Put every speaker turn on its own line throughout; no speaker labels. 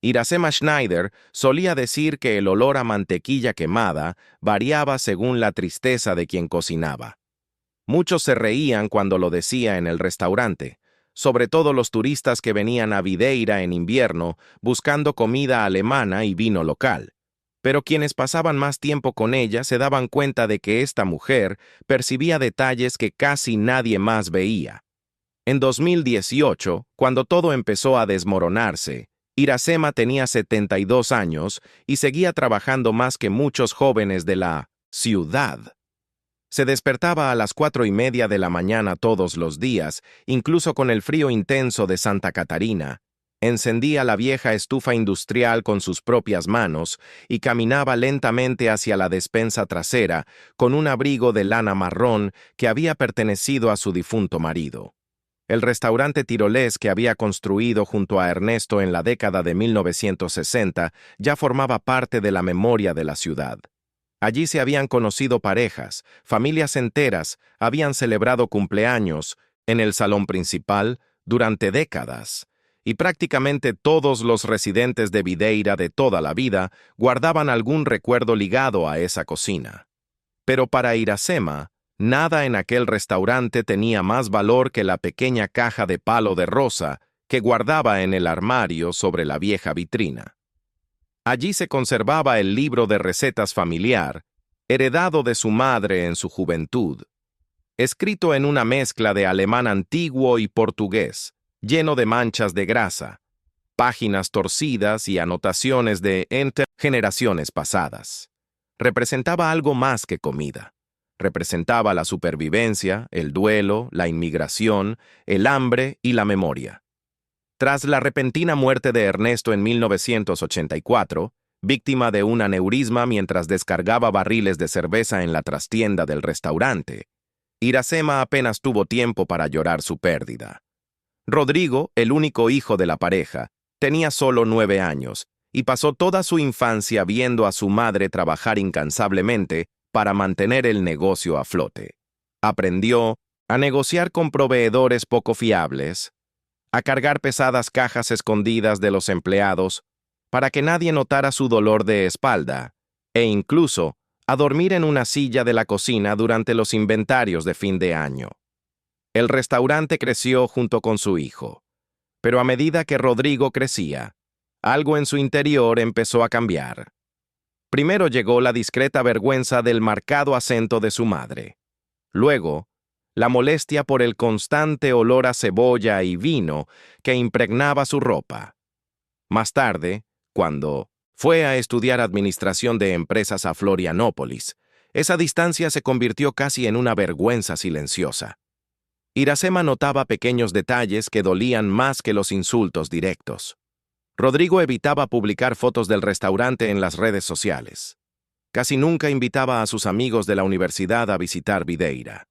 Iracema Schneider solía decir que el olor a mantequilla quemada variaba según la tristeza de quien cocinaba. Muchos se reían cuando lo decía en el restaurante, sobre todo los turistas que venían a Videira en invierno buscando comida alemana y vino local. Pero quienes pasaban más tiempo con ella se daban cuenta de que esta mujer percibía detalles que casi nadie más veía. En 2018, cuando todo empezó a desmoronarse, Iracema tenía 72 años y seguía trabajando más que muchos jóvenes de la ciudad. Se despertaba a las 4:30 de la mañana todos los días, incluso con el frío intenso de Santa Catarina. Encendía la vieja estufa industrial con sus propias manos y caminaba lentamente hacia la despensa trasera con un abrigo de lana marrón que había pertenecido a su difunto marido. El restaurante tirolés que había construido junto a Ernesto en la década de 1960 ya formaba parte de la memoria de la ciudad. Allí se habían conocido parejas, familias enteras habían celebrado cumpleaños en el salón principal durante décadas, y prácticamente todos los residentes de Videira de toda la vida guardaban algún recuerdo ligado a esa cocina. Pero para Iracema, nada en aquel restaurante tenía más valor que la pequeña caja de palo de rosa que guardaba en el armario sobre la vieja vitrina. Allí se conservaba el libro de recetas familiar, heredado de su madre en su juventud, escrito en una mezcla de alemán antiguo y portugués, lleno de manchas de grasa, páginas torcidas y anotaciones de generaciones pasadas. Representaba algo más que comida. Representaba la supervivencia, el duelo, la inmigración, el hambre y la memoria. Tras la repentina muerte de Ernesto en 1984, víctima de un aneurisma mientras descargaba barriles de cerveza en la trastienda del restaurante, Iracema apenas tuvo tiempo para llorar su pérdida. Rodrigo, el único hijo de la pareja, tenía solo 9 años y pasó toda su infancia viendo a su madre trabajar incansablemente para mantener el negocio a flote. Aprendió a negociar con proveedores poco fiables, a cargar pesadas cajas escondidas de los empleados para que nadie notara su dolor de espalda, e incluso a dormir en una silla de la cocina durante los inventarios de fin de año. El restaurante creció junto con su hijo, pero a medida que Rodrigo crecía, algo en su interior empezó a cambiar. Primero llegó la discreta vergüenza del marcado acento de su madre. Luego, la molestia por el constante olor a cebolla y vino que impregnaba su ropa. Más tarde, cuando fue a estudiar administración de empresas a Florianópolis, esa distancia se convirtió casi en una vergüenza silenciosa. Iracema notaba pequeños detalles que dolían más que los insultos directos. Rodrigo evitaba publicar fotos del restaurante en las redes sociales. Casi nunca invitaba a sus amigos de la universidad a visitar Videira.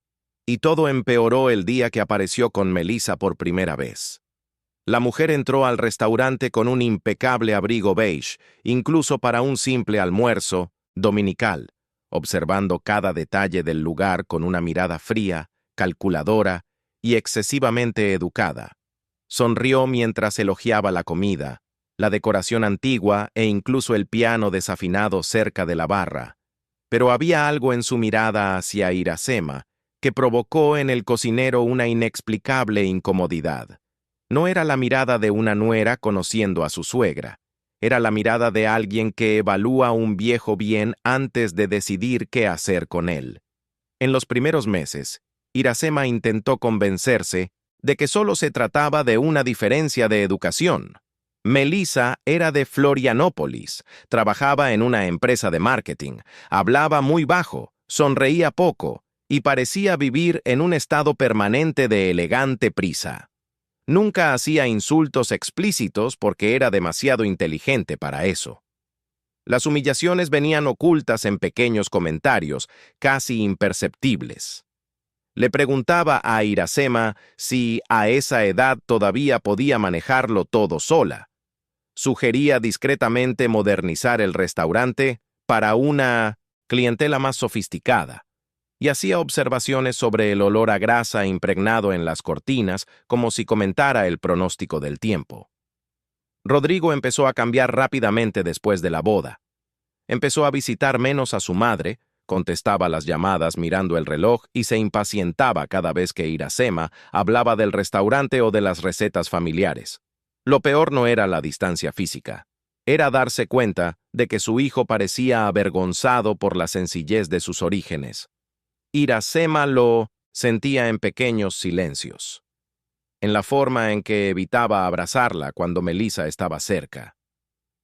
Y todo empeoró el día que apareció con Melissa por primera vez. La mujer entró al restaurante con un impecable abrigo beige, incluso para un simple almuerzo dominical, observando cada detalle del lugar con una mirada fría, calculadora y excesivamente educada. Sonrió mientras elogiaba la comida, la decoración antigua e incluso el piano desafinado cerca de la barra. Pero había algo en su mirada hacia Iracema que provocó en el cocinero una inexplicable incomodidad. No era la mirada de una nuera conociendo a su suegra. Era la mirada de alguien que evalúa a un viejo bien antes de decidir qué hacer con él. En los primeros meses, Iracema intentó convencerse de que solo se trataba de una diferencia de educación. Melissa era de Florianópolis, trabajaba en una empresa de marketing, hablaba muy bajo, sonreía poco y parecía vivir en un estado permanente de elegante prisa. Nunca hacía insultos explícitos porque era demasiado inteligente para eso. Las humillaciones venían ocultas en pequeños comentarios, casi imperceptibles. Le preguntaba a Iracema si a esa edad todavía podía manejarlo todo sola. Sugería discretamente modernizar el restaurante para una clientela más sofisticada, y hacía observaciones sobre el olor a grasa impregnado en las cortinas como si comentara el pronóstico del tiempo. Rodrigo empezó a cambiar rápidamente después de la boda. Empezó a visitar menos a su madre, contestaba las llamadas mirando el reloj y se impacientaba cada vez que Iracema hablaba del restaurante o de las recetas familiares. Lo peor no era la distancia física. Era darse cuenta de que su hijo parecía avergonzado por la sencillez de sus orígenes. Iracema lo sentía en pequeños silencios, en la forma en que evitaba abrazarla cuando Melissa estaba cerca,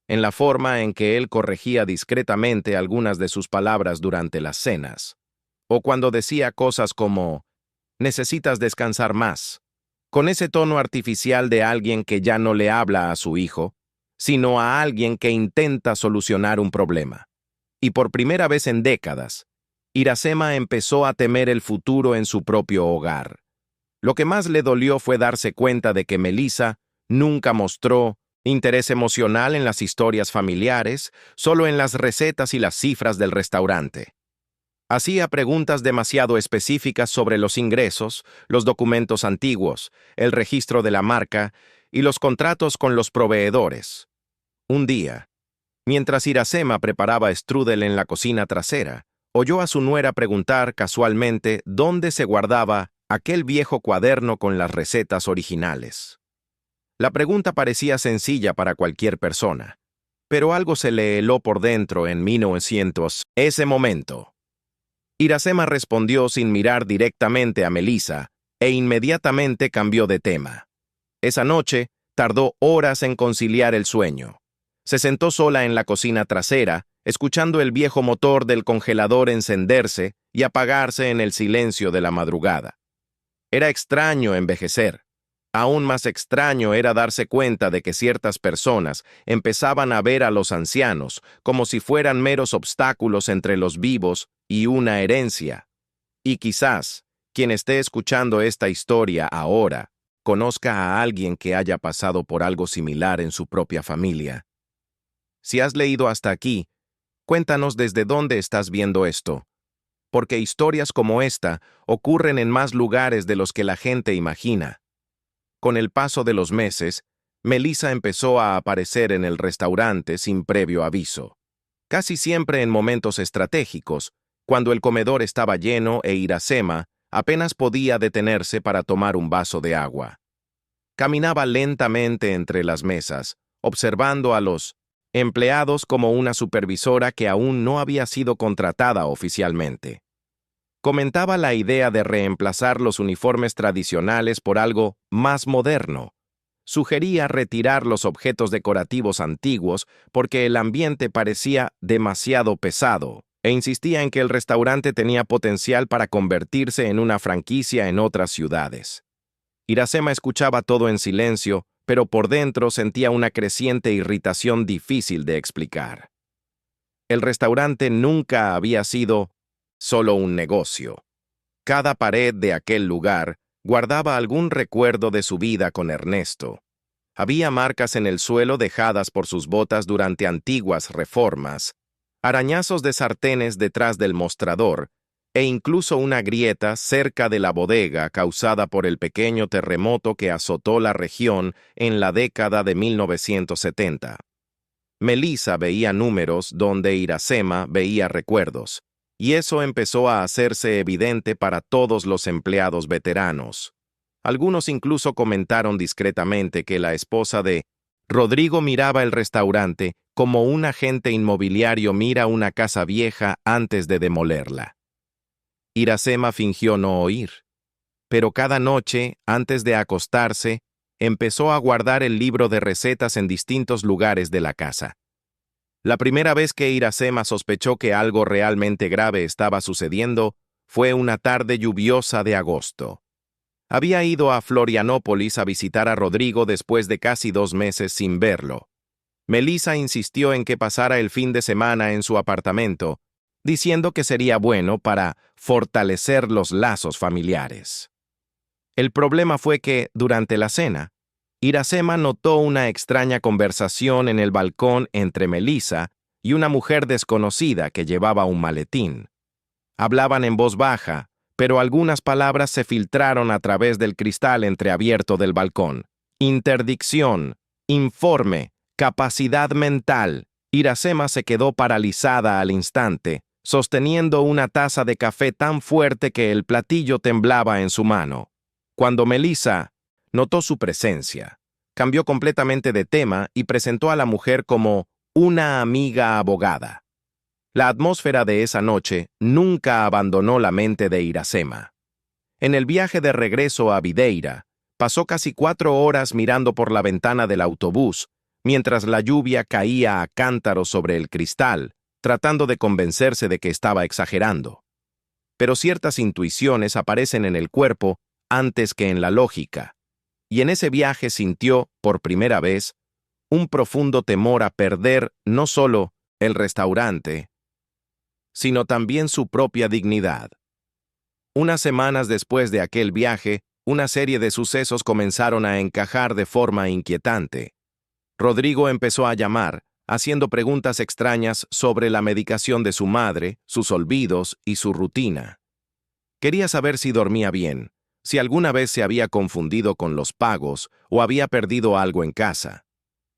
en la forma en que él corregía discretamente algunas de sus palabras durante las cenas, o cuando decía cosas como, necesitas descansar más, con ese tono artificial de alguien que ya no le habla a su hijo, sino a alguien que intenta solucionar un problema. Y por primera vez en décadas, Iracema empezó a temer el futuro en su propio hogar. Lo que más le dolió fue darse cuenta de que Melissa nunca mostró interés emocional en las historias familiares, solo en las recetas y las cifras del restaurante. Hacía preguntas demasiado específicas sobre los ingresos, los documentos antiguos, el registro de la marca y los contratos con los proveedores. Un día, mientras Iracema preparaba strudel en la cocina trasera, oyó a su nuera preguntar casualmente dónde se guardaba aquel viejo cuaderno con las recetas originales. La pregunta parecía sencilla para cualquier persona, pero algo se le heló por dentro en 1900. Ese momento. Iracema respondió sin mirar directamente a Melissa e inmediatamente cambió de tema. Esa noche, tardó horas en conciliar el sueño. Se sentó sola en la cocina trasera, escuchando el viejo motor del congelador encenderse y apagarse en el silencio de la madrugada. Era extraño envejecer. Aún más extraño era darse cuenta de que ciertas personas empezaban a ver a los ancianos como si fueran meros obstáculos entre los vivos y una herencia. Y quizás, quien esté escuchando esta historia ahora, conozca a alguien que haya pasado por algo similar en su propia familia. Si has leído hasta aquí, cuéntanos desde dónde estás viendo esto, porque historias como esta ocurren en más lugares de los que la gente imagina. Con el paso de los meses, Melissa empezó a aparecer en el restaurante sin previo aviso, casi siempre en momentos estratégicos, cuando el comedor estaba lleno e Iracema apenas podía detenerse para tomar un vaso de agua. Caminaba lentamente entre las mesas, observando a los empleados como una supervisora que aún no había sido contratada oficialmente. Comentaba la idea de reemplazar los uniformes tradicionales por algo más moderno. Sugería retirar los objetos decorativos antiguos porque el ambiente parecía demasiado pesado, e insistía en que el restaurante tenía potencial para convertirse en una franquicia en otras ciudades. Iracema escuchaba todo en silencio, pero por dentro sentía una creciente irritación difícil de explicar. El restaurante nunca había sido solo un negocio. Cada pared de aquel lugar guardaba algún recuerdo de su vida con Ernesto. Había marcas en el suelo dejadas por sus botas durante antiguas reformas, arañazos de sartenes detrás del mostrador, e incluso una grieta cerca de la bodega causada por el pequeño terremoto que azotó la región en la década de 1970. Melissa veía números donde Iracema veía recuerdos, y eso empezó a hacerse evidente para todos los empleados veteranos. Algunos incluso comentaron discretamente que la esposa de Rodrigo miraba el restaurante como un agente inmobiliario mira una casa vieja antes de demolerla. Iracema fingió no oír, pero cada noche, antes de acostarse, empezó a guardar el libro de recetas en distintos lugares de la casa. La primera vez que Iracema sospechó que algo realmente grave estaba sucediendo fue una tarde lluviosa de agosto. Había ido a Florianópolis a visitar a Rodrigo después de casi 2 meses sin verlo. Melissa insistió en que pasara el fin de semana en su apartamento, diciendo que sería bueno para fortalecer los lazos familiares. El problema fue que, durante la cena, Iracema notó una extraña conversación en el balcón entre Melissa y una mujer desconocida que llevaba un maletín. Hablaban en voz baja, pero algunas palabras se filtraron a través del cristal entreabierto del balcón. Interdicción, informe, Capacidad mental. Iracema se quedó paralizada al instante, sosteniendo una taza de café tan fuerte que el platillo temblaba en su mano. Cuando Melissa notó su presencia, cambió completamente de tema y presentó a la mujer como una amiga abogada. La atmósfera de esa noche nunca abandonó la mente de Iracema. En el viaje de regreso a Videira, pasó casi 4 horas mirando por la ventana del autobús, mientras la lluvia caía a cántaros sobre el cristal, tratando de convencerse de que estaba exagerando. Pero ciertas intuiciones aparecen en el cuerpo antes que en la lógica, y en ese viaje sintió, por primera vez, un profundo temor a perder no solo el restaurante, sino también su propia dignidad. Unas semanas después de aquel viaje, una serie de sucesos comenzaron a encajar de forma inquietante. Rodrigo empezó a llamar, haciendo preguntas extrañas sobre la medicación de su madre, sus olvidos y su rutina. Quería saber si dormía bien, si alguna vez se había confundido con los pagos o había perdido algo en casa.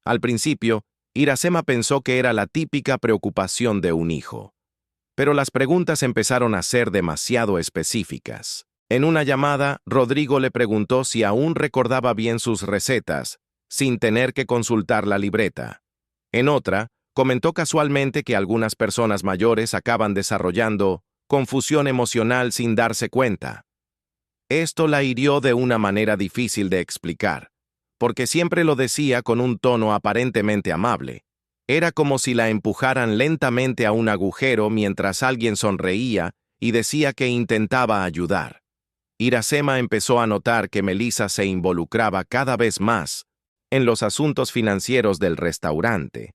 Al principio, Iracema pensó que era la típica preocupación de un hijo. Pero las preguntas empezaron a ser demasiado específicas. En una llamada, Rodrigo le preguntó si aún recordaba bien sus recetas, sin tener que consultar la libreta. En otra, comentó casualmente que algunas personas mayores acaban desarrollando confusión emocional sin darse cuenta. Esto la hirió de una manera difícil de explicar, porque siempre lo decía con un tono aparentemente amable. Era como si la empujaran lentamente a un agujero mientras alguien sonreía y decía que intentaba ayudar. Iracema empezó a notar que Melissa se involucraba cada vez más en los asuntos financieros del restaurante.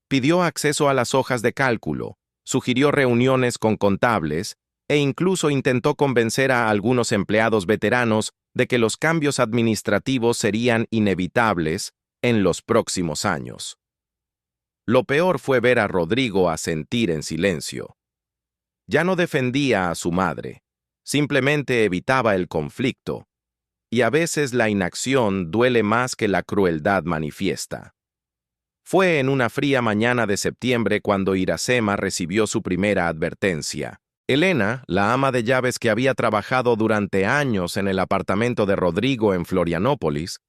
Pidió acceso a las hojas de cálculo, sugirió reuniones con contables e incluso intentó convencer a algunos empleados veteranos de que los cambios administrativos serían inevitables en los próximos años. Lo peor fue ver a Rodrigo asentir en silencio. Ya no defendía a su madre, simplemente evitaba el conflicto, y a veces la inacción duele más que la crueldad manifiesta. Fue en una fría mañana de septiembre cuando Iracema recibió su primera advertencia. Elena, la ama de llaves que había trabajado durante años en el apartamento de Rodrigo en Florianópolis,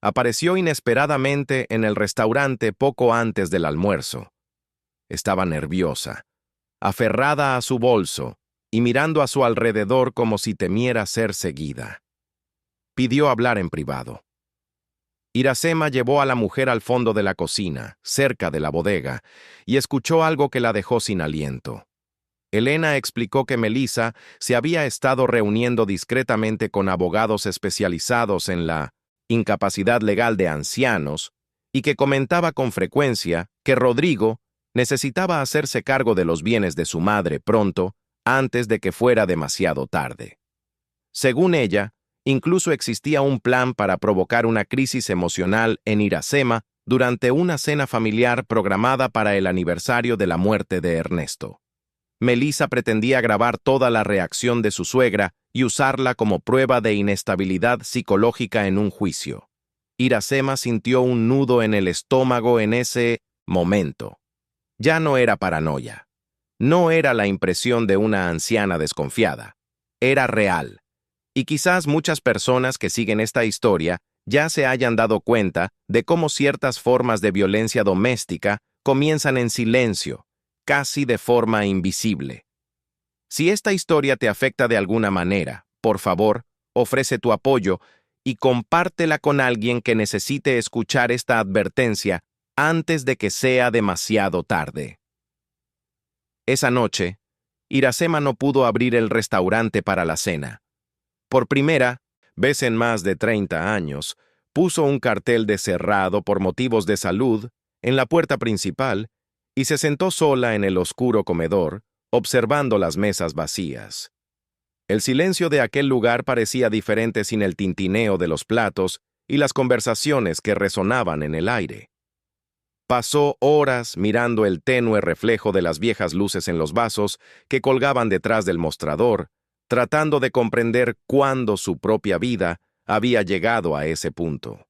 apareció inesperadamente en el restaurante poco antes del almuerzo. Estaba nerviosa, aferrada a su bolso y mirando a su alrededor como si temiera ser seguida. Pidió hablar en privado. Iracema llevó a la mujer al fondo de la cocina, cerca de la bodega, y escuchó algo que la dejó sin aliento. Elena explicó que Melissa se había estado reuniendo discretamente con abogados especializados en la incapacidad legal de ancianos y que comentaba con frecuencia que Rodrigo necesitaba hacerse cargo de los bienes de su madre pronto, antes de que fuera demasiado tarde. Según ella, incluso existía un plan para provocar una crisis emocional en Iracema durante una cena familiar programada para el aniversario de la muerte de Ernesto. Melissa pretendía grabar toda la reacción de su suegra y usarla como prueba de inestabilidad psicológica en un juicio. Iracema sintió un nudo en el estómago en ese momento. Ya no era paranoia. No era la impresión de una anciana desconfiada. Era real. Y quizás muchas personas que siguen esta historia ya se hayan dado cuenta de cómo ciertas formas de violencia doméstica comienzan en silencio, casi de forma invisible. Si esta historia te afecta de alguna manera, por favor, ofrece tu apoyo y compártela con alguien que necesite escuchar esta advertencia antes de que sea demasiado tarde. Esa noche, Iracema no pudo abrir el restaurante para la cena. Por primera vez en más de 30 años, puso un cartel de cerrado por motivos de salud en la puerta principal y se sentó sola en el oscuro comedor, observando las mesas vacías. El silencio de aquel lugar parecía diferente sin el tintineo de los platos y las conversaciones que resonaban en el aire. Pasó horas mirando el tenue reflejo de las viejas luces en los vasos que colgaban detrás del mostrador, tratando de comprender cuándo su propia vida había llegado a ese punto.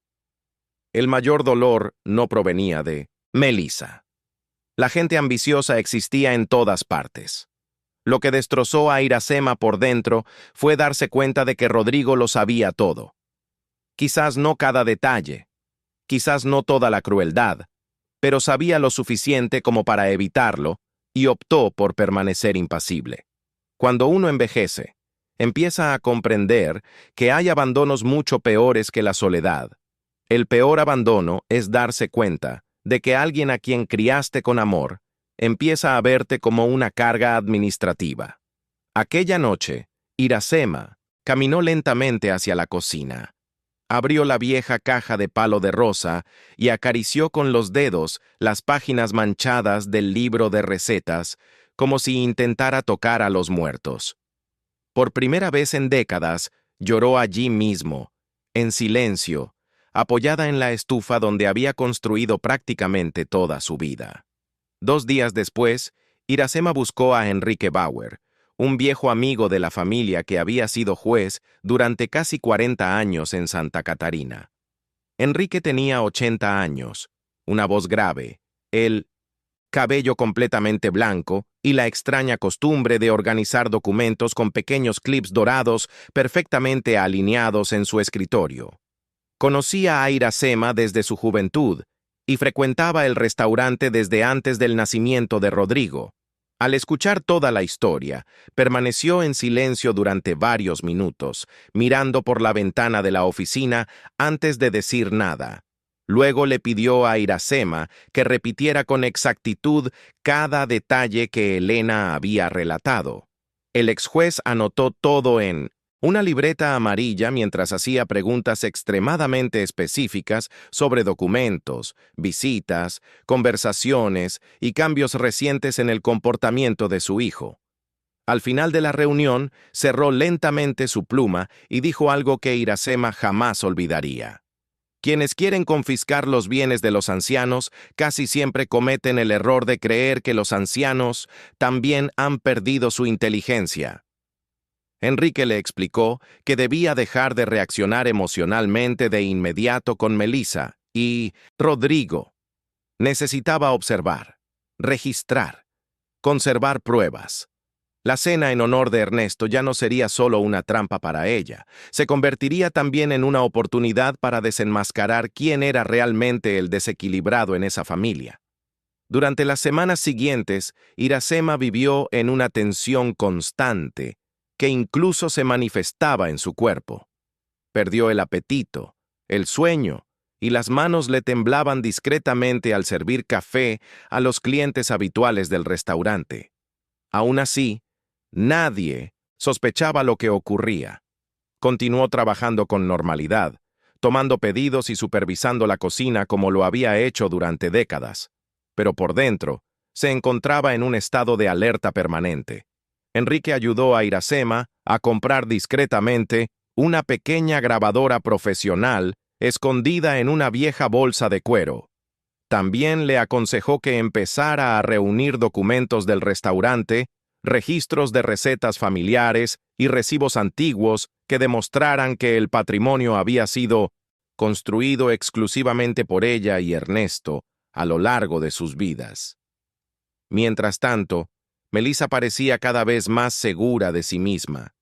El mayor dolor no provenía de Melissa. La gente ambiciosa existía en todas partes. Lo que destrozó a Iracema por dentro fue darse cuenta de que Rodrigo lo sabía todo. Quizás no cada detalle, quizás no toda la crueldad, pero sabía lo suficiente como para evitarlo y optó por permanecer impasible. Cuando uno envejece, empieza a comprender que hay abandonos mucho peores que la soledad. El peor abandono es darse cuenta de que alguien a quien criaste con amor empieza a verte como una carga administrativa. Aquella noche, Iracema caminó lentamente hacia la cocina. Abrió la vieja caja de palo de rosa y acarició con los dedos las páginas manchadas del libro de recetas, como si intentara tocar a los muertos. Por primera vez en décadas, lloró allí mismo, en silencio, apoyada en la estufa donde había construido prácticamente toda su vida. 2 días después, Iracema buscó a Enrique Bauer, un viejo amigo de la familia que había sido juez durante casi 40 años en Santa Catarina. Enrique tenía 80 años, una voz grave, el cabello completamente blanco y la extraña costumbre de organizar documentos con pequeños clips dorados perfectamente alineados en su escritorio. Conocía a Iracema desde su juventud y frecuentaba el restaurante desde antes del nacimiento de Rodrigo. Al escuchar toda la historia, permaneció en silencio durante varios minutos, mirando por la ventana de la oficina antes de decir nada. Luego le pidió a Iracema que repitiera con exactitud cada detalle que Elena había relatado. El exjuez anotó todo en una libreta amarilla mientras hacía preguntas extremadamente específicas sobre documentos, visitas, conversaciones y cambios recientes en el comportamiento de su hijo. Al final de la reunión, cerró lentamente su pluma y dijo algo que Iracema jamás olvidaría. Quienes quieren confiscar los bienes de los ancianos casi siempre cometen el error de creer que los ancianos también han perdido su inteligencia. Enrique le explicó que debía dejar de reaccionar emocionalmente de inmediato con Melissa y Rodrigo. Necesitaba observar, registrar, conservar pruebas. La cena en honor de Ernesto ya no sería solo una trampa para ella, se convertiría también en una oportunidad para desenmascarar quién era realmente el desequilibrado en esa familia. Durante las semanas siguientes, Iracema vivió en una tensión constante, que incluso se manifestaba en su cuerpo. Perdió el apetito, el sueño, y las manos le temblaban discretamente al servir café a los clientes habituales del restaurante. Aún así, nadie sospechaba lo que ocurría. Continuó trabajando con normalidad, tomando pedidos y supervisando la cocina como lo había hecho durante décadas. Pero por dentro, se encontraba en un estado de alerta permanente. Enrique ayudó a Iracema a comprar discretamente una pequeña grabadora profesional escondida en una vieja bolsa de cuero. También le aconsejó que empezara a reunir documentos del restaurante, registros de recetas familiares y recibos antiguos que demostraran que el patrimonio había sido construido exclusivamente por ella y Ernesto a lo largo de sus vidas. Mientras tanto, Melissa parecía cada vez más segura de sí misma.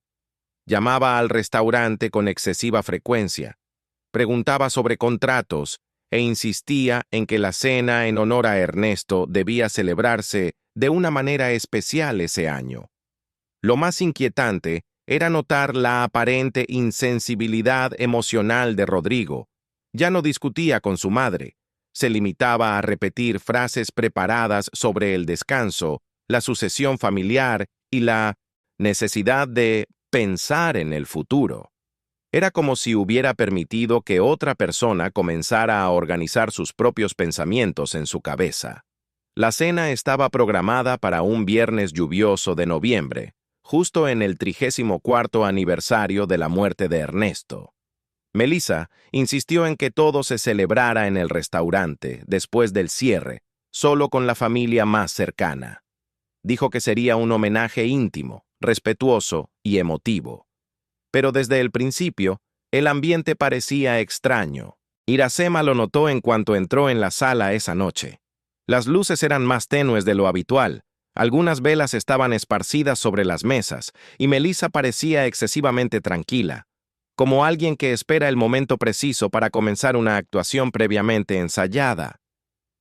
Llamaba al restaurante con excesiva frecuencia, preguntaba sobre contratos e insistía en que la cena en honor a Ernesto debía celebrarse de una manera especial ese año. Lo más inquietante era notar la aparente insensibilidad emocional de Rodrigo. Ya no discutía con su madre, se limitaba a repetir frases preparadas sobre el descanso, la sucesión familiar y la necesidad de pensar en el futuro. Era como si hubiera permitido que otra persona comenzara a organizar sus propios pensamientos en su cabeza. La cena estaba programada para un viernes lluvioso de noviembre, justo en el 34º aniversario de la muerte de Ernesto. Melissa insistió en que todo se celebrara en el restaurante después del cierre, solo con la familia más cercana. Dijo que sería un homenaje íntimo, respetuoso y emotivo. Pero desde el principio, el ambiente parecía extraño. Iracema lo notó en cuanto entró en la sala esa noche. Las luces eran más tenues de lo habitual. Algunas velas estaban esparcidas sobre las mesas, y Melissa parecía excesivamente tranquila, como alguien que espera el momento preciso para comenzar una actuación previamente ensayada.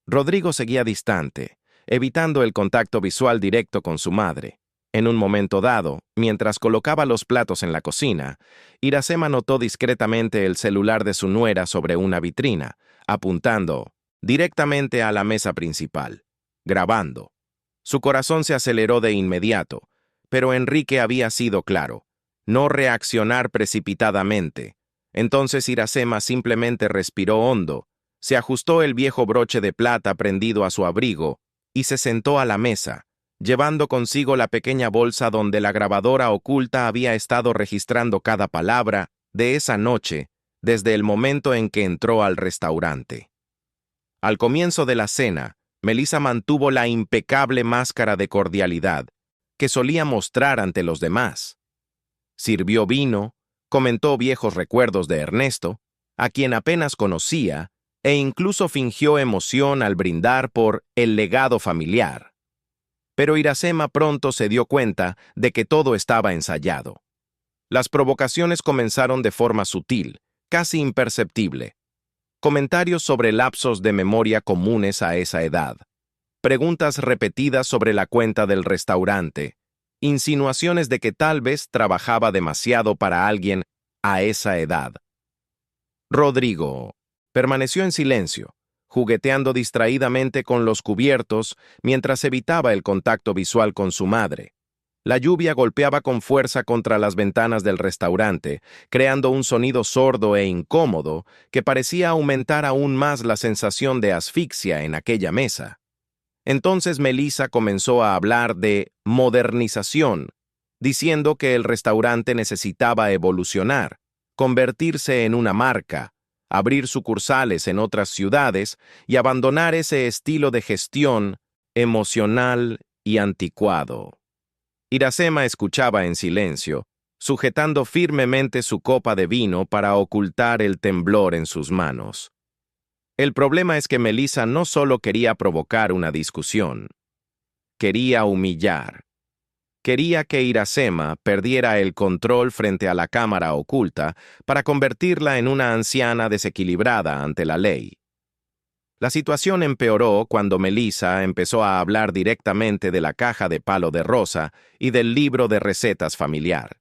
Rodrigo seguía distante, evitando el contacto visual directo con su madre. En un momento dado, mientras colocaba los platos en la cocina, Iracema notó discretamente el celular de su nuera sobre una vitrina, apuntando directamente a la mesa principal, grabando. Su corazón se aceleró de inmediato, pero Enrique había sido claro: no reaccionar precipitadamente. Entonces Iracema simplemente respiró hondo, se ajustó el viejo broche de plata prendido a su abrigo y se sentó a la mesa, llevando consigo la pequeña bolsa donde la grabadora oculta había estado registrando cada palabra de esa noche desde el momento en que entró al restaurante. Al comienzo de la cena, Melissa mantuvo la impecable máscara de cordialidad que solía mostrar ante los demás. Sirvió vino, comentó viejos recuerdos de Ernesto, a quien apenas conocía, e incluso fingió emoción al brindar por el legado familiar. Pero Iracema pronto se dio cuenta de que todo estaba ensayado. Las provocaciones comenzaron de forma sutil, casi imperceptible. Comentarios sobre lapsos de memoria comunes a esa edad. Preguntas repetidas sobre la cuenta del restaurante. Insinuaciones de que tal vez trabajaba demasiado para alguien a esa edad. Rodrigo permaneció en silencio, jugueteando distraídamente con los cubiertos mientras evitaba el contacto visual con su madre. La lluvia golpeaba con fuerza contra las ventanas del restaurante, creando un sonido sordo e incómodo que parecía aumentar aún más la sensación de asfixia en aquella mesa. Entonces Melissa comenzó a hablar de modernización, diciendo que el restaurante necesitaba evolucionar, convertirse en una marca, abrir sucursales en otras ciudades y abandonar ese estilo de gestión emocional y anticuado. Iracema escuchaba en silencio, sujetando firmemente su copa de vino para ocultar el temblor en sus manos. El problema es que Melissa no solo quería provocar una discusión, quería humillar. Quería que Iracema perdiera el control frente a la cámara oculta para convertirla en una anciana desequilibrada ante la ley. La situación empeoró cuando Melissa empezó a hablar directamente de la caja de palo de rosa y del libro de recetas familiar.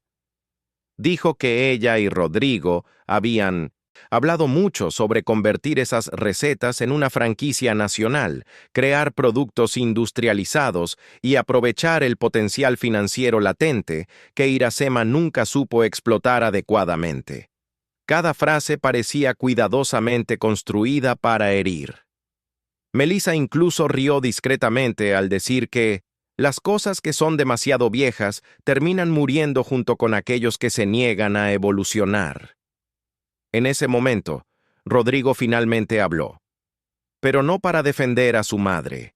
Dijo que ella y Rodrigo habían hablado mucho sobre convertir esas recetas en una franquicia nacional, crear productos industrializados y aprovechar el potencial financiero latente que Iracema nunca supo explotar adecuadamente. Cada frase parecía cuidadosamente construida para herir. Melissa incluso rió discretamente al decir que las cosas que son demasiado viejas terminan muriendo junto con aquellos que se niegan a evolucionar. En ese momento, Rodrigo finalmente habló, pero no para defender a su madre.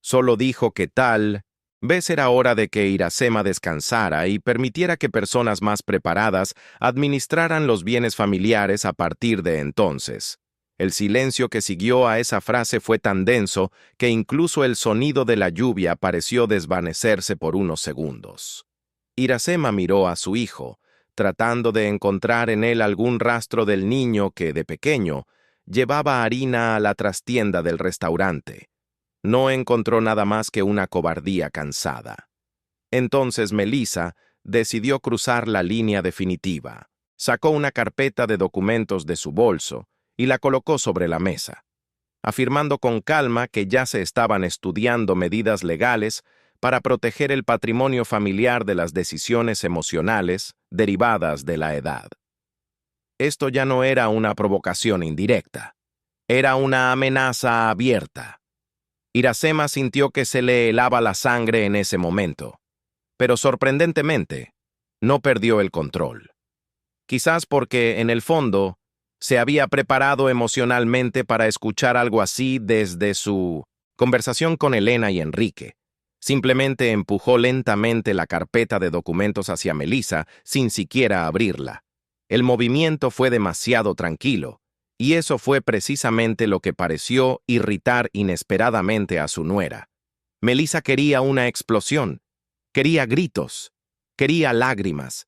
Solo dijo que tal vez era hora de que Iracema descansara y permitiera que personas más preparadas administraran los bienes familiares a partir de entonces. El silencio que siguió a esa frase fue tan denso que incluso el sonido de la lluvia pareció desvanecerse por unos segundos. Iracema miró a su hijo, tratando de encontrar en él algún rastro del niño que, de pequeño, llevaba harina a la trastienda del restaurante. No encontró nada más que una cobardía cansada. Entonces Melissa decidió cruzar la línea definitiva. Sacó una carpeta de documentos de su bolso y la colocó sobre la mesa, afirmando con calma que ya se estaban estudiando medidas legales para proteger el patrimonio familiar de las decisiones emocionales derivadas de la edad. Esto ya no era una provocación indirecta, era una amenaza abierta. Iracema sintió que se le helaba la sangre en ese momento, pero sorprendentemente, no perdió el control. Quizás porque, en el fondo, se había preparado emocionalmente para escuchar algo así desde su conversación con Elena y Enrique. Simplemente empujó lentamente la carpeta de documentos hacia Melissa sin siquiera abrirla. El movimiento fue demasiado tranquilo, Y eso fue precisamente lo que pareció irritar inesperadamente a su nuera. Melissa quería una explosión, quería gritos, quería lágrimas.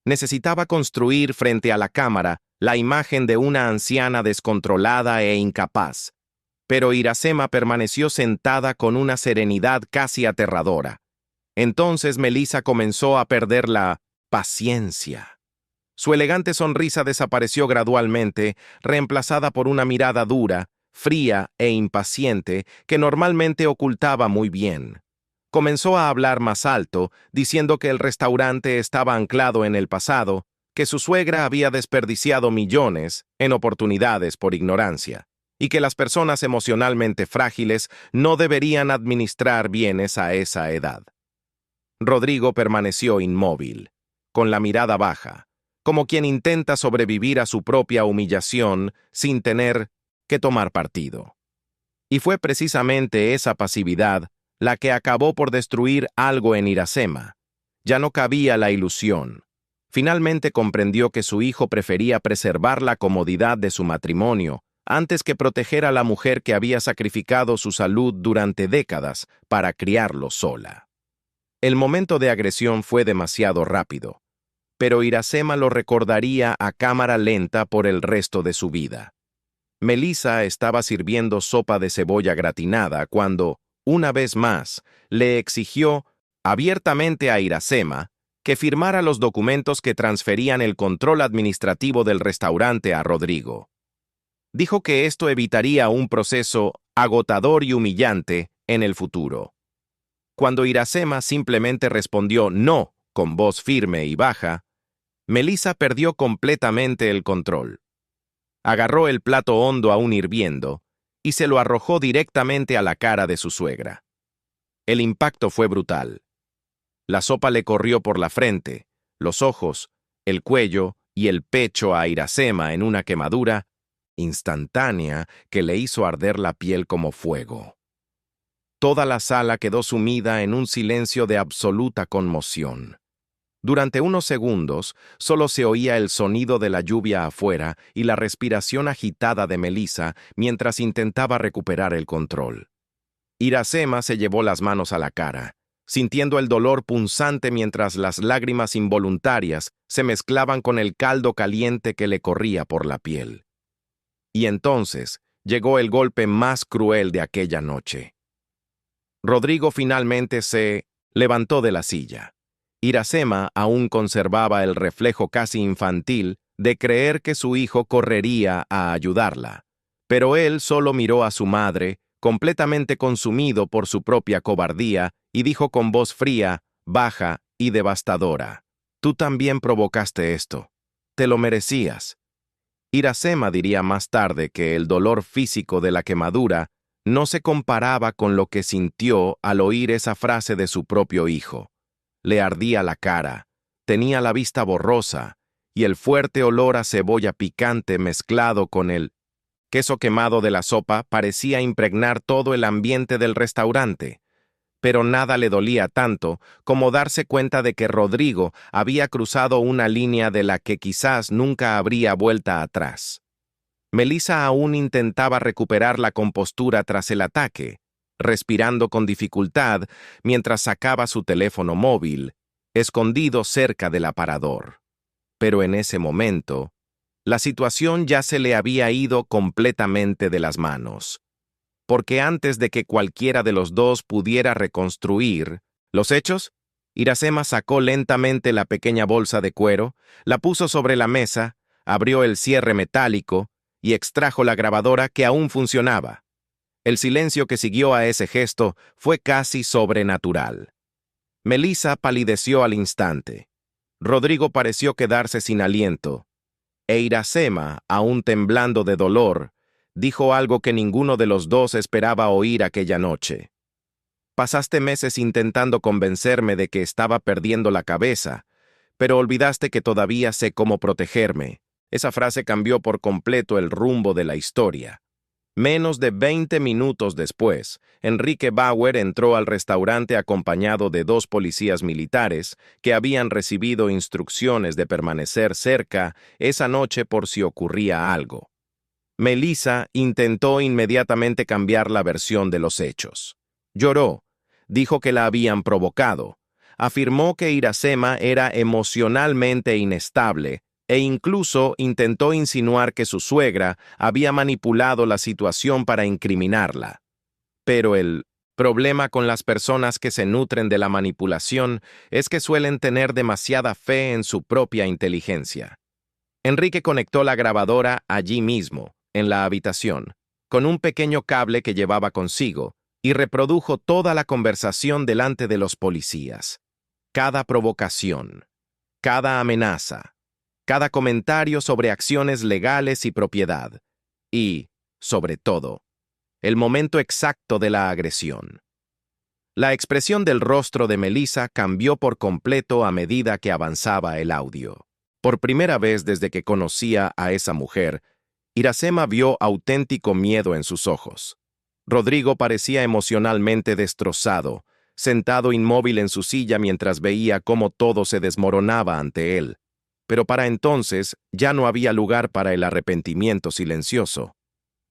Necesitaba construir frente a la cámara la imagen de una anciana descontrolada e incapaz. Pero Iracema permaneció sentada con una serenidad casi aterradora. Entonces Melissa comenzó a perder la paciencia. Su elegante sonrisa desapareció gradualmente, reemplazada por una mirada dura, fría e impaciente que normalmente ocultaba muy bien. Comenzó a hablar más alto, diciendo que el restaurante estaba anclado en el pasado, que su suegra había desperdiciado millones en oportunidades por ignorancia, y que las personas emocionalmente frágiles no deberían administrar bienes a esa edad. Rodrigo permaneció inmóvil, con la mirada baja, como quien intenta sobrevivir a su propia humillación sin tener que tomar partido. Y fue precisamente esa pasividad la que acabó por destruir algo en Iracema. Ya no cabía la ilusión. Finalmente comprendió que su hijo prefería preservar la comodidad de su matrimonio antes que proteger a la mujer que había sacrificado su salud durante décadas para criarlo sola. El momento de agresión fue demasiado rápido, pero Iracema lo recordaría a cámara lenta por el resto de su vida. Melissa estaba sirviendo sopa de cebolla gratinada cuando, una vez más, le exigió abiertamente a Iracema que firmara los documentos que transferían el control administrativo del restaurante a Rodrigo. Dijo que esto evitaría un proceso agotador y humillante en el futuro. Cuando Iracema simplemente respondió no con voz firme y baja, Melissa perdió completamente el control. Agarró el plato hondo aún hirviendo y se lo arrojó directamente a la cara de su suegra. El impacto fue brutal. La sopa le corrió por la frente, los ojos, el cuello y el pecho a Iracema en una quemadura instantánea que le hizo arder la piel como fuego. Toda la sala quedó sumida en un silencio de absoluta conmoción. Durante unos segundos, solo se oía el sonido de la lluvia afuera y la respiración agitada de Melissa mientras intentaba recuperar el control. Iracema se llevó las manos a la cara, sintiendo el dolor punzante mientras las lágrimas involuntarias se mezclaban con el caldo caliente que le corría por la piel. Y entonces llegó el golpe más cruel de aquella noche. Rodrigo finalmente se levantó de la silla. Iracema aún conservaba el reflejo casi infantil de creer que su hijo correría a ayudarla, pero él solo miró a su madre, completamente consumido por su propia cobardía, y dijo con voz fría, baja y devastadora: «Tú también provocaste esto. Te lo merecías». Iracema diría más tarde que el dolor físico de la quemadura no se comparaba con lo que sintió al oír esa frase de su propio hijo. Le ardía la cara, tenía la vista borrosa, y el fuerte olor a cebolla picante mezclado con el queso quemado de la sopa parecía impregnar todo el ambiente del restaurante. Pero nada le dolía tanto como darse cuenta de que Rodrigo había cruzado una línea de la que quizás nunca habría vuelta atrás. Melissa aún intentaba recuperar la compostura tras el ataque, respirando con dificultad mientras sacaba su teléfono móvil, escondido cerca del aparador. Pero en ese momento, la situación ya se le había ido completamente de las manos. Porque antes de que cualquiera de los dos pudiera reconstruir los hechos, Iracema sacó lentamente la pequeña bolsa de cuero, la puso sobre la mesa, abrió el cierre metálico y extrajo la grabadora que aún funcionaba. El silencio que siguió a ese gesto fue casi sobrenatural. Melissa palideció al instante. Rodrigo pareció quedarse sin aliento, e Iracema, aún temblando de dolor, dijo algo que ninguno de los dos esperaba oír aquella noche. «Pasaste meses intentando convencerme de que estaba perdiendo la cabeza, pero olvidaste que todavía sé cómo protegerme». Esa frase cambió por completo el rumbo de la historia. Menos de 20 minutos después, Enrique Bauer entró al restaurante acompañado de 2 policías militares que habían recibido instrucciones de permanecer cerca esa noche por si ocurría algo. Melissa intentó inmediatamente cambiar la versión de los hechos. Lloró, dijo que la habían provocado, afirmó que Iracema era emocionalmente inestable e incluso intentó insinuar que su suegra había manipulado la situación para incriminarla. Pero el problema con las personas que se nutren de la manipulación es que suelen tener demasiada fe en su propia inteligencia. Enrique conectó la grabadora allí mismo, en la habitación, con un pequeño cable que llevaba consigo, y reprodujo toda la conversación delante de los policías. Cada provocación, cada amenaza, cada comentario sobre acciones legales y propiedad, y, sobre todo, el momento exacto de la agresión. La expresión del rostro de Melissa cambió por completo a medida que avanzaba el audio. Por primera vez desde que conocía a esa mujer, Iracema vio auténtico miedo en sus ojos. Rodrigo parecía emocionalmente destrozado, sentado inmóvil en su silla mientras veía cómo todo se desmoronaba ante él. Pero para entonces ya no había lugar para el arrepentimiento silencioso.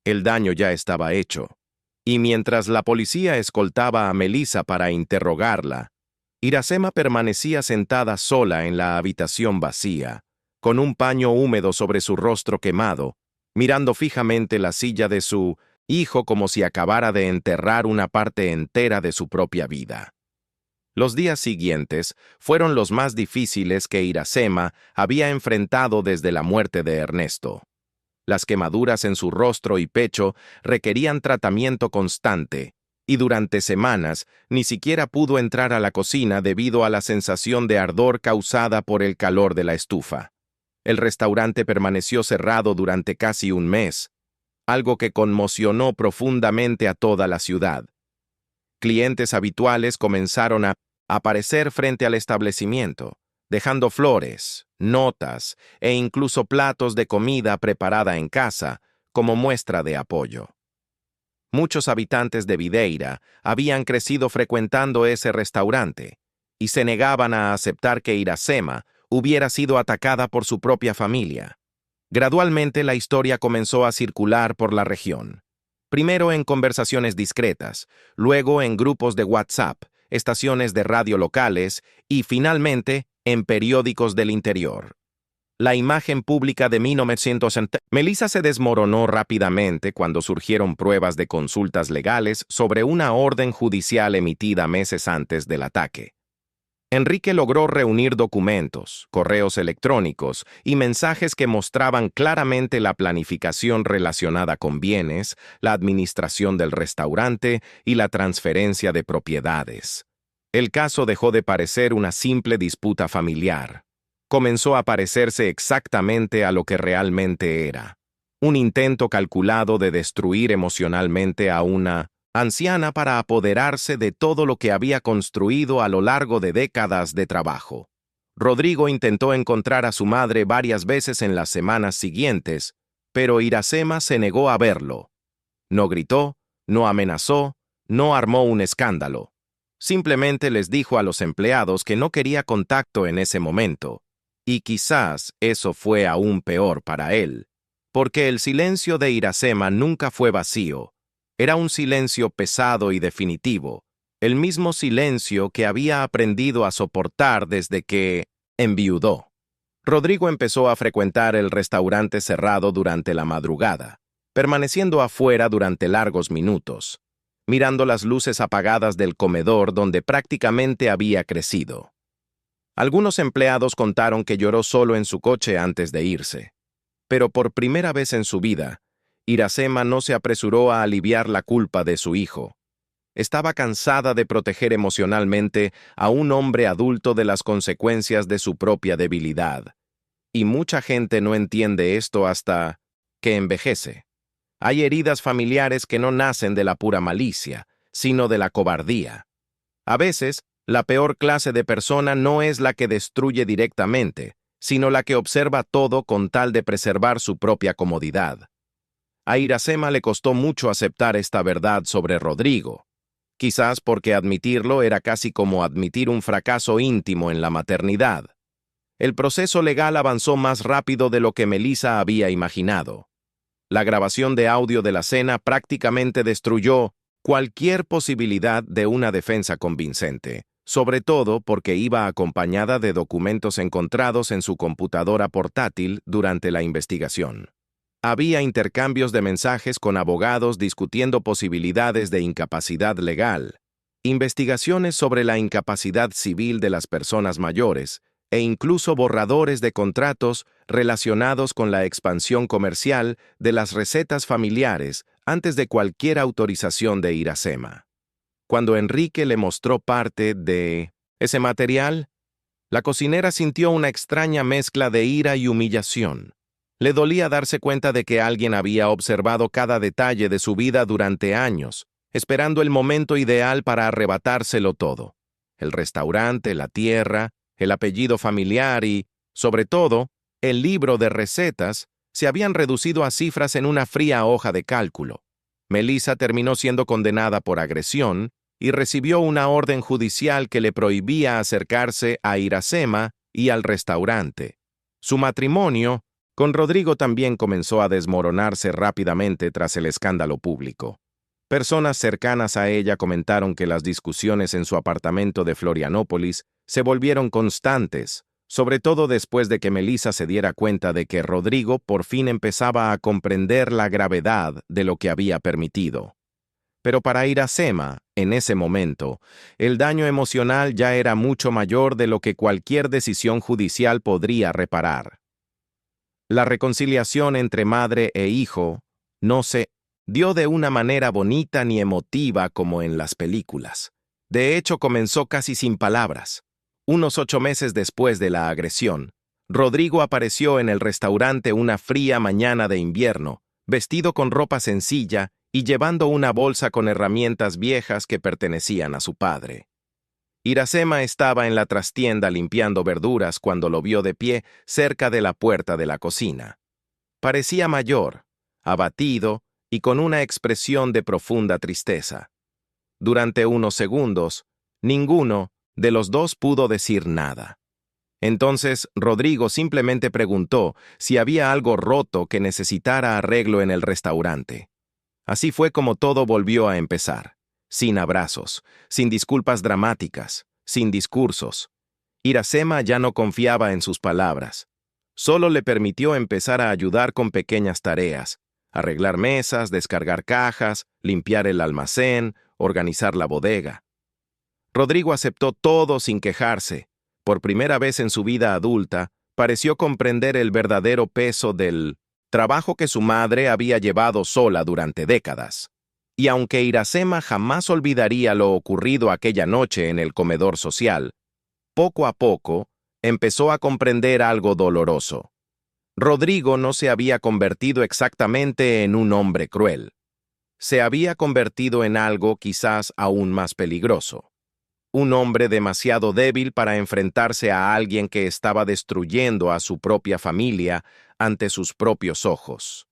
El daño ya estaba hecho. Y mientras la policía escoltaba a Melissa para interrogarla, Iracema permanecía sentada sola en la habitación vacía, con un paño húmedo sobre su rostro quemado, mirando fijamente la silla de su hijo como si acabara de enterrar una parte entera de su propia vida. Los días siguientes fueron los más difíciles que Iracema había enfrentado desde la muerte de Ernesto. Las quemaduras en su rostro y pecho requerían tratamiento constante, y durante semanas ni siquiera pudo entrar a la cocina debido a la sensación de ardor causada por el calor de la estufa. El restaurante permaneció cerrado durante casi un mes, algo que conmocionó profundamente a toda la ciudad. Clientes habituales comenzaron a aparecer frente al establecimiento, dejando flores, notas e incluso platos de comida preparada en casa como muestra de apoyo. Muchos habitantes de Videira habían crecido frecuentando ese restaurante y se negaban a aceptar que Iracema hubiera sido atacada por su propia familia. Gradualmente la historia comenzó a circular por la región. Primero en conversaciones discretas, luego en grupos de WhatsApp, estaciones de radio locales y finalmente en periódicos del interior. La imagen pública de 1970. Melissa se desmoronó rápidamente cuando surgieron pruebas de consultas legales sobre una orden judicial emitida meses antes del ataque. Enrique logró reunir documentos, correos electrónicos y mensajes que mostraban claramente la planificación relacionada con bienes, la administración del restaurante y la transferencia de propiedades. El caso dejó de parecer una simple disputa familiar. Comenzó a parecerse exactamente a lo que realmente era: un intento calculado de destruir emocionalmente a una anciana para apoderarse de todo lo que había construido a lo largo de décadas de trabajo. Rodrigo intentó encontrar a su madre varias veces en las semanas siguientes, pero Iracema se negó a verlo. No gritó, no amenazó, no armó un escándalo. Simplemente les dijo a los empleados que no quería contacto en ese momento. Y quizás eso fue aún peor para él, porque el silencio de Iracema nunca fue vacío. Era un silencio pesado y definitivo, el mismo silencio que había aprendido a soportar desde que enviudó. Rodrigo empezó a frecuentar el restaurante cerrado durante la madrugada, permaneciendo afuera durante largos minutos, mirando las luces apagadas del comedor donde prácticamente había crecido. Algunos empleados contaron que lloró solo en su coche antes de irse, pero por primera vez en su vida, Iracema no se apresuró a aliviar la culpa de su hijo. Estaba cansada de proteger emocionalmente a un hombre adulto de las consecuencias de su propia debilidad. Y mucha gente no entiende esto hasta que envejece. Hay heridas familiares que no nacen de la pura malicia, sino de la cobardía. A veces, la peor clase de persona no es la que destruye directamente, sino la que observa todo con tal de preservar su propia comodidad. A Iracema le costó mucho aceptar esta verdad sobre Rodrigo, quizás porque admitirlo era casi como admitir un fracaso íntimo en la maternidad. El proceso legal avanzó más rápido de lo que Melissa había imaginado. La grabación de audio de la cena prácticamente destruyó cualquier posibilidad de una defensa convincente, sobre todo porque iba acompañada de documentos encontrados en su computadora portátil durante la investigación. Había intercambios de mensajes con abogados discutiendo posibilidades de incapacidad legal, investigaciones sobre la incapacidad civil de las personas mayores, e incluso borradores de contratos relacionados con la expansión comercial de las recetas familiares antes de cualquier autorización de Iracema. Cuando Enrique le mostró parte de ese material, la cocinera sintió una extraña mezcla de ira y humillación. Le dolía darse cuenta de que alguien había observado cada detalle de su vida durante años, esperando el momento ideal para arrebatárselo todo. El restaurante, la tierra, el apellido familiar y, sobre todo, el libro de recetas se habían reducido a cifras en una fría hoja de cálculo. Melissa terminó siendo condenada por agresión y recibió una orden judicial que le prohibía acercarse a Iracema y al restaurante. Su matrimonio con Rodrigo también comenzó a desmoronarse rápidamente tras el escándalo público. Personas cercanas a ella comentaron que las discusiones en su apartamento de Florianópolis se volvieron constantes, sobre todo después de que Melissa se diera cuenta de que Rodrigo por fin empezaba a comprender la gravedad de lo que había permitido. Pero para Iracema, en ese momento, el daño emocional ya era mucho mayor de lo que cualquier decisión judicial podría reparar. La reconciliación entre madre e hijo no se dio de una manera bonita ni emotiva como en las películas. De hecho, comenzó casi sin palabras. Unos 8 meses después de la agresión, Rodrigo apareció en el restaurante una fría mañana de invierno, vestido con ropa sencilla y llevando una bolsa con herramientas viejas que pertenecían a su padre. Iracema estaba en la trastienda limpiando verduras cuando lo vio de pie cerca de la puerta de la cocina. Parecía mayor, abatido y con una expresión de profunda tristeza. Durante unos segundos, ninguno de los dos pudo decir nada. Entonces, Rodrigo simplemente preguntó si había algo roto que necesitara arreglo en el restaurante. Así fue como todo volvió a empezar, sin abrazos, sin disculpas dramáticas, sin discursos. Iracema ya no confiaba en sus palabras. Solo le permitió empezar a ayudar con pequeñas tareas, arreglar mesas, descargar cajas, limpiar el almacén, organizar la bodega. Rodrigo aceptó todo sin quejarse. Por primera vez en su vida adulta, pareció comprender el verdadero peso del trabajo que su madre había llevado sola durante décadas. Y aunque Iracema jamás olvidaría lo ocurrido aquella noche en el comedor social, poco a poco empezó a comprender algo doloroso. Rodrigo no se había convertido exactamente en un hombre cruel. Se había convertido en algo quizás aún más peligroso. Un hombre demasiado débil para enfrentarse a alguien que estaba destruyendo a su propia familia ante sus propios ojos.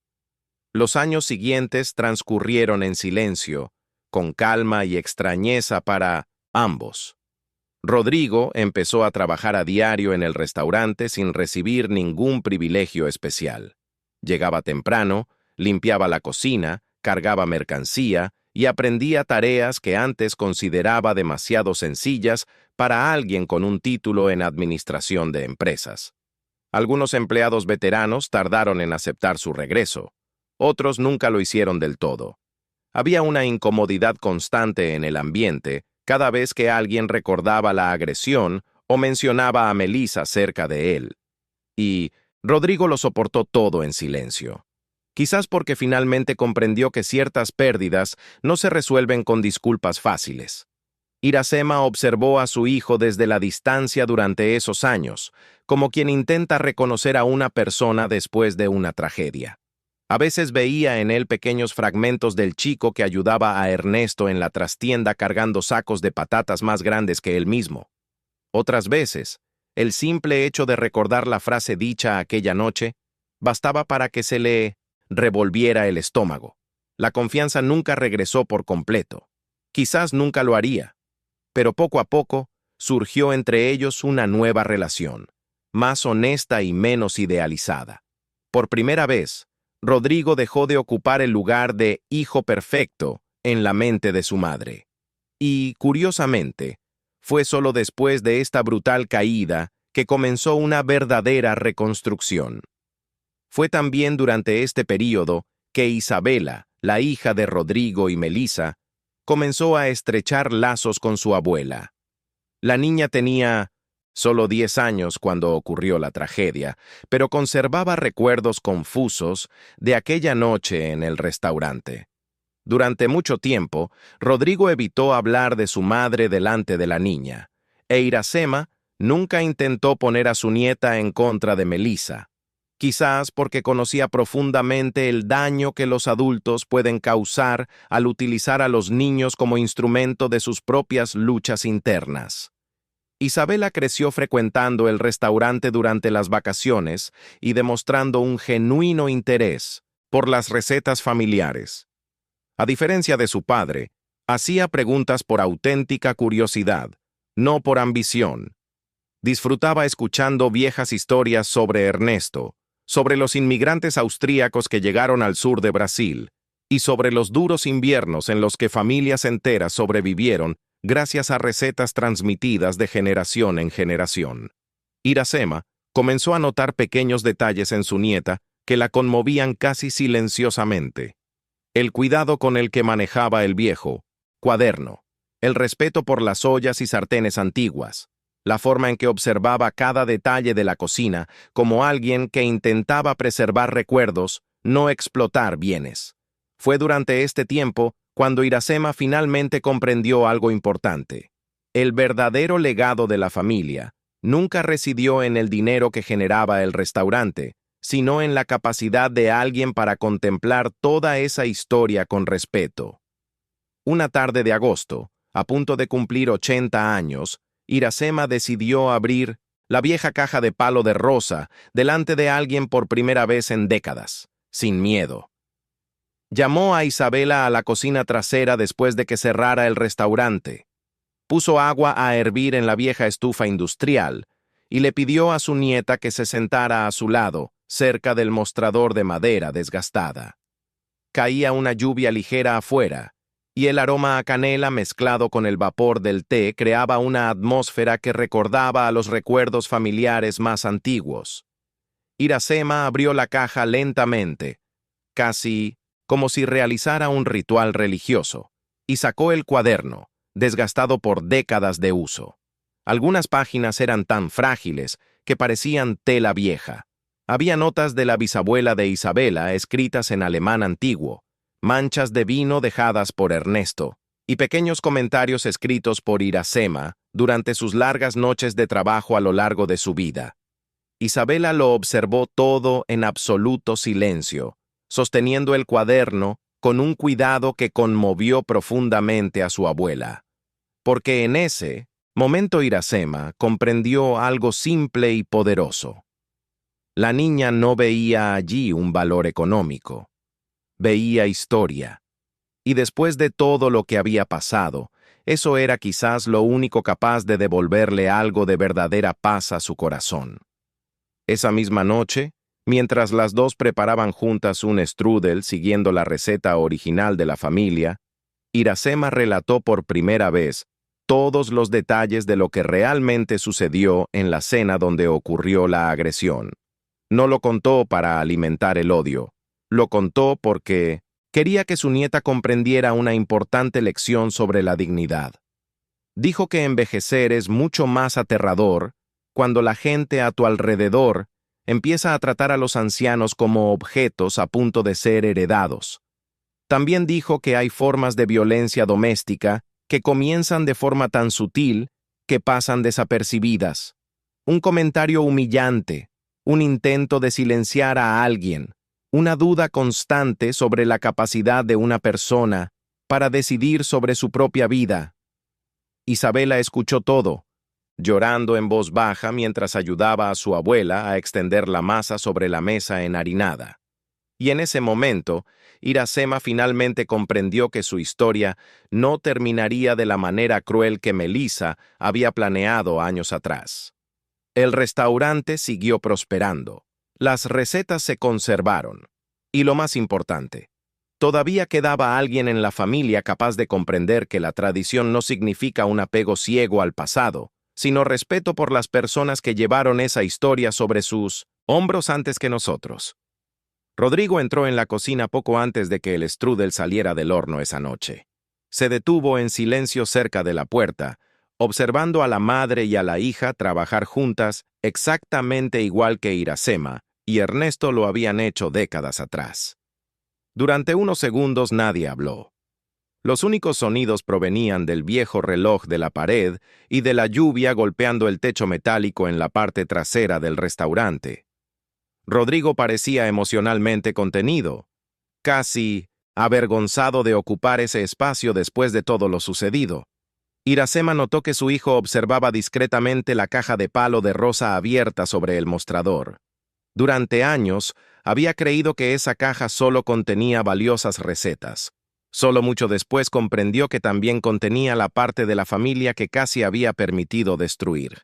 Los años siguientes transcurrieron en silencio, con calma y extrañeza para ambos. Rodrigo empezó a trabajar a diario en el restaurante sin recibir ningún privilegio especial. Llegaba temprano, limpiaba la cocina, cargaba mercancía y aprendía tareas que antes consideraba demasiado sencillas para alguien con un título en administración de empresas. Algunos empleados veteranos tardaron en aceptar su regreso. Otros nunca lo hicieron del todo. Había una incomodidad constante en el ambiente cada vez que alguien recordaba la agresión o mencionaba a Melissa cerca de él. Y Rodrigo lo soportó todo en silencio. Quizás porque finalmente comprendió que ciertas pérdidas no se resuelven con disculpas fáciles. Iracema observó a su hijo desde la distancia durante esos años, como quien intenta reconocer a una persona después de una tragedia. A veces veía en él pequeños fragmentos del chico que ayudaba a Ernesto en la trastienda cargando sacos de patatas más grandes que él mismo. Otras veces, el simple hecho de recordar la frase dicha aquella noche bastaba para que se le revolviera el estómago. La confianza nunca regresó por completo. Quizás nunca lo haría. Pero poco a poco surgió entre ellos una nueva relación, más honesta y menos idealizada. Por primera vez, Rodrigo dejó de ocupar el lugar de hijo perfecto en la mente de su madre. Y, curiosamente, fue solo después de esta brutal caída que comenzó una verdadera reconstrucción. Fue también durante este período que Isabela, la hija de Rodrigo y Melissa, comenzó a estrechar lazos con su abuela. La niña tenía solo 10 años cuando ocurrió la tragedia, pero conservaba recuerdos confusos de aquella noche en el restaurante. Durante mucho tiempo, Rodrigo evitó hablar de su madre delante de la niña, e Iracema nunca intentó poner a su nieta en contra de Melissa, quizás porque conocía profundamente el daño que los adultos pueden causar al utilizar a los niños como instrumento de sus propias luchas internas. Isabela creció frecuentando el restaurante durante las vacaciones y demostrando un genuino interés por las recetas familiares. A diferencia de su padre, hacía preguntas por auténtica curiosidad, no por ambición. Disfrutaba escuchando viejas historias sobre Ernesto, sobre los inmigrantes austríacos que llegaron al sur de Brasil, y sobre los duros inviernos en los que familias enteras sobrevivieron gracias a recetas transmitidas de generación en generación. Iracema comenzó a notar pequeños detalles en su nieta que la conmovían casi silenciosamente. El cuidado con el que manejaba el viejo cuaderno, el respeto por las ollas y sartenes antiguas, la forma en que observaba cada detalle de la cocina como alguien que intentaba preservar recuerdos, no explotar bienes. Fue durante este tiempo cuando Iracema finalmente comprendió algo importante. El verdadero legado de la familia nunca residió en el dinero que generaba el restaurante, sino en la capacidad de alguien para contemplar toda esa historia con respeto. Una tarde de agosto, a punto de cumplir 80 años, Iracema decidió abrir la vieja caja de palo de rosa delante de alguien por primera vez en décadas, sin miedo. Llamó a Isabela a la cocina trasera después de que cerrara el restaurante. Puso agua a hervir en la vieja estufa industrial y le pidió a su nieta que se sentara a su lado, cerca del mostrador de madera desgastada. Caía una lluvia ligera afuera, y el aroma a canela mezclado con el vapor del té creaba una atmósfera que recordaba a los recuerdos familiares más antiguos. Iracema abrió la caja lentamente, casi como si realizara un ritual religioso, y sacó el cuaderno, desgastado por décadas de uso. Algunas páginas eran tan frágiles que parecían tela vieja. Había notas de la bisabuela de Isabela escritas en alemán antiguo, manchas de vino dejadas por Ernesto, y pequeños comentarios escritos por Iracema durante sus largas noches de trabajo a lo largo de su vida. Isabela lo observó todo en absoluto silencio, sosteniendo el cuaderno con un cuidado que conmovió profundamente a su abuela. Porque en ese momento Iracema comprendió algo simple y poderoso. La niña no veía allí un valor económico, veía historia. Y después de todo lo que había pasado, eso era quizás lo único capaz de devolverle algo de verdadera paz a su corazón. Esa misma noche, mientras las dos preparaban juntas un strudel siguiendo la receta original de la familia, Iracema relató por primera vez todos los detalles de lo que realmente sucedió en la cena donde ocurrió la agresión. No lo contó para alimentar el odio, lo contó porque quería que su nieta comprendiera una importante lección sobre la dignidad. Dijo que envejecer es mucho más aterrador cuando la gente a tu alrededor empieza a tratar a los ancianos como objetos a punto de ser heredados. También dijo que hay formas de violencia doméstica que comienzan de forma tan sutil que pasan desapercibidas. Un comentario humillante, un intento de silenciar a alguien, una duda constante sobre la capacidad de una persona para decidir sobre su propia vida. Isabela escuchó todo, llorando en voz baja mientras ayudaba a su abuela a extender la masa sobre la mesa enharinada. Y en ese momento, Iracema finalmente comprendió que su historia no terminaría de la manera cruel que Melissa había planeado años atrás. El restaurante siguió prosperando. Las recetas se conservaron. Y lo más importante, todavía quedaba alguien en la familia capaz de comprender que la tradición no significa un apego ciego al pasado, sino respeto por las personas que llevaron esa historia sobre sus hombros antes que nosotros. Rodrigo entró en la cocina poco antes de que el strudel saliera del horno esa noche. Se detuvo en silencio cerca de la puerta, observando a la madre y a la hija trabajar juntas exactamente igual que Iracema y Ernesto lo habían hecho décadas atrás. Durante unos segundos nadie habló. Los únicos sonidos provenían del viejo reloj de la pared y de la lluvia golpeando el techo metálico en la parte trasera del restaurante. Rodrigo parecía emocionalmente contenido, casi avergonzado de ocupar ese espacio después de todo lo sucedido. Iracema notó que su hijo observaba discretamente la caja de palo de rosa abierta sobre el mostrador. Durante años, había creído que esa caja solo contenía valiosas recetas. Solo mucho después comprendió que también contenía la parte de la familia que casi había permitido destruir.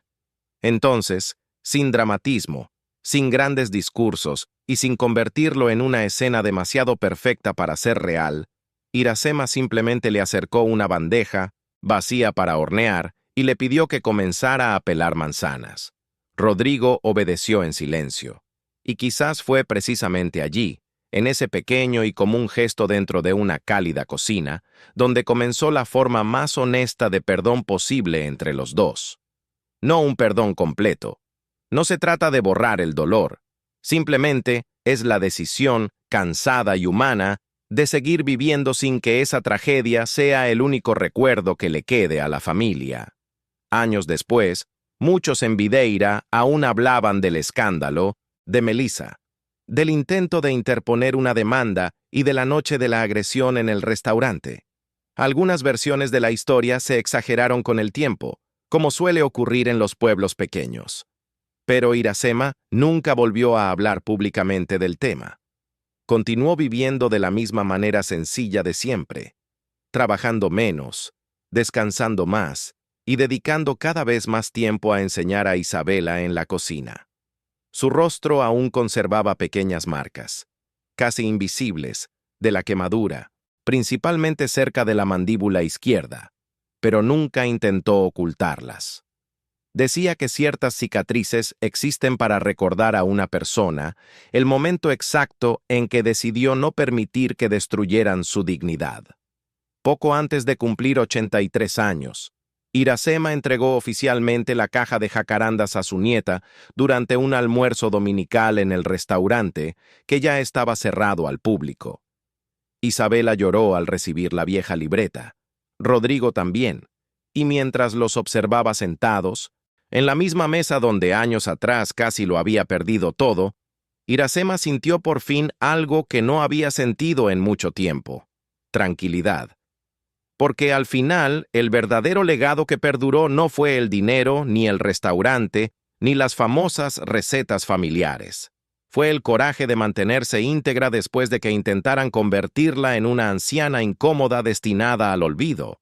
Entonces, sin dramatismo, sin grandes discursos y sin convertirlo en una escena demasiado perfecta para ser real, Iracema simplemente le acercó una bandeja, vacía para hornear, y le pidió que comenzara a pelar manzanas. Rodrigo obedeció en silencio. Y quizás fue precisamente allí, en ese pequeño y común gesto dentro de una cálida cocina, donde comenzó la forma más honesta de perdón posible entre los dos. No un perdón completo. No se trata de borrar el dolor. Simplemente es la decisión, cansada y humana, de seguir viviendo sin que esa tragedia sea el único recuerdo que le quede a la familia. Años después, muchos en Videira aún hablaban del escándalo, de Melissa, del intento de interponer una demanda y de la noche de la agresión en el restaurante. Algunas versiones de la historia se exageraron con el tiempo, como suele ocurrir en los pueblos pequeños. Pero Iracema nunca volvió a hablar públicamente del tema. Continuó viviendo de la misma manera sencilla de siempre, trabajando menos, descansando más y dedicando cada vez más tiempo a enseñar a Isabela en la cocina. Su rostro aún conservaba pequeñas marcas, casi invisibles, de la quemadura, principalmente cerca de la mandíbula izquierda, pero nunca intentó ocultarlas. Decía que ciertas cicatrices existen para recordar a una persona el momento exacto en que decidió no permitir que destruyeran su dignidad. Poco antes de cumplir 83 años, Iracema entregó oficialmente la caja de jacarandas a su nieta durante un almuerzo dominical en el restaurante que ya estaba cerrado al público. Isabela lloró al recibir la vieja libreta, Rodrigo también, y mientras los observaba sentados, en la misma mesa donde años atrás casi lo había perdido todo, Iracema sintió por fin algo que no había sentido en mucho tiempo: tranquilidad. Porque al final, el verdadero legado que perduró no fue el dinero, ni el restaurante, ni las famosas recetas familiares. Fue el coraje de mantenerse íntegra después de que intentaran convertirla en una anciana incómoda destinada al olvido.